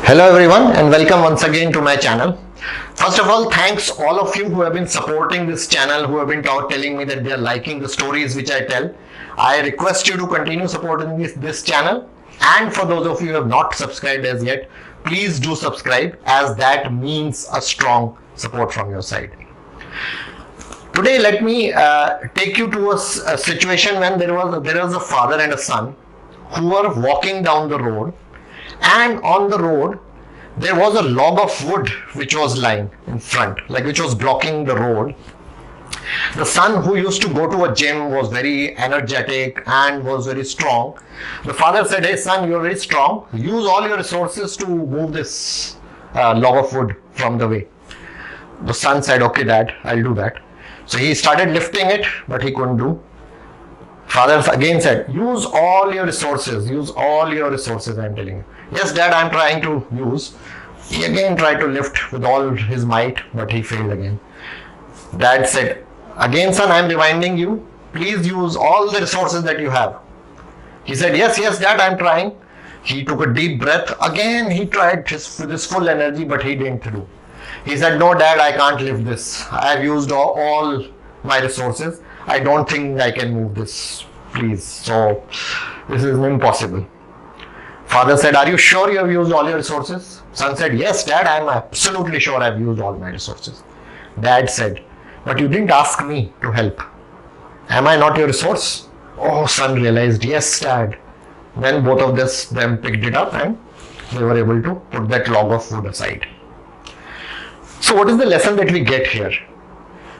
Hello everyone and welcome once again to my channel. First of all, thanks all of you who have been supporting this channel, who have been telling me that they are liking the stories which I tell. I request you to continue supporting this channel, and for those of you who have not subscribed as yet, please do subscribe, as that means a strong support from your side. Today let me take you to a situation when there was a father and a son who were walking down the road, and on the road there was a log of wood which was lying in front, which was blocking the road. The son, who used to go to a gym, was very energetic and was very strong. The father said, "Hey son, you're very strong. Use all your resources to move this log of wood from the way." The son said, "Okay dad, I'll do that." So he started lifting it, but he couldn't do. Father again said, "Use all your resources, I'm telling you." "Yes dad, I'm trying to use." He again tried to lift with all his might, but he failed again. Dad said, "Again son, I'm reminding you, please use all the resources that you have." He said, yes dad, I'm trying." He took a deep breath. Again he tried with his full energy, but he didn't do. He said, "No dad, I can't lift this. I've used all my resources. I don't think I can move this, please. So this is impossible." Father said, "Are you sure you have used all your resources?" Son said, "Yes dad, I'm absolutely sure I've used all my resources." Dad said, "But you didn't ask me to help. Am I not your resource?" Oh, son realized, yes dad. Then both of them picked it up and they were able to put that log of wood aside. So what is the lesson that we get here?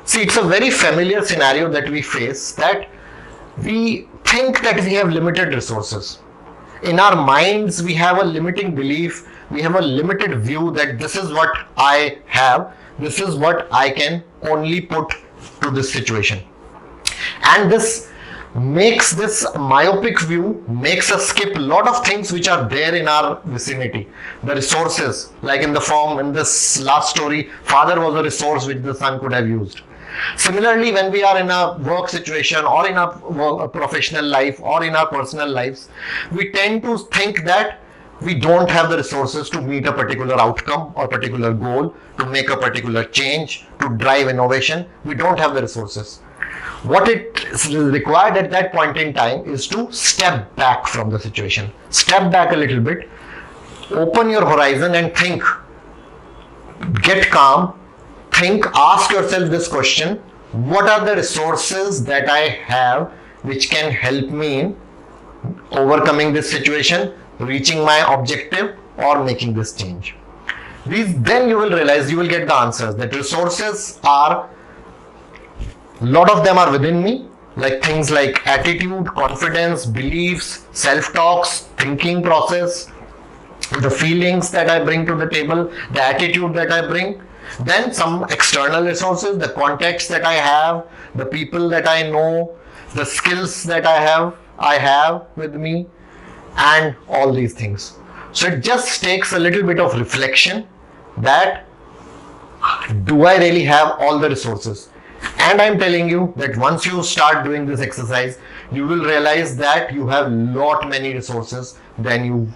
See, it's a very familiar scenario that we face, that we think that we have limited resources. In our minds, we have a limiting belief, we have a limited view that this is what I have, this is what I can only put to this situation. And this makes this myopic view, makes us skip a lot of things which are there in our vicinity. The resources, like in this last story, father was a resource which the son could have used. Similarly, when we are in a work situation or in a professional life or in our personal lives, we tend to think that we don't have the resources to meet a particular outcome or particular goal, to make a particular change, to drive innovation. We don't have the resources. What it is required at that point in time is to step back from the situation. Step back a little bit, open your horizon and think. Get calm. Think, ask yourself this question: what are the resources that I have which can help me in overcoming this situation, reaching my objective, or making this change? Then you will realize, you will get the answers, that resources are, a lot of them are within me, like things like attitude, confidence, beliefs, self-talks, thinking process, the feelings that I bring to the table, the attitude that I bring. Then some external resources, the contacts that I have, the people that I know, the skills that I have with me, and all these things. So it just takes a little bit of reflection, that do I really have all the resources? And I'm telling you that once you start doing this exercise, you will realize that you have many resources than you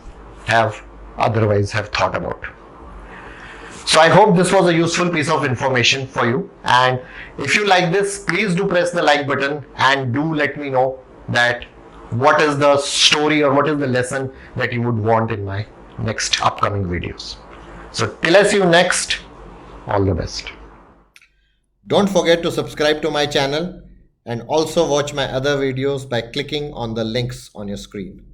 have otherwise have thought about. So I hope this was a useful piece of information for you, and if you like this, please do press the like button and do let me know that what is the story or what is the lesson that you would want in my next upcoming videos. So till I see you next, all the best. Don't forget to subscribe to my channel and also watch my other videos by clicking on the links on your screen.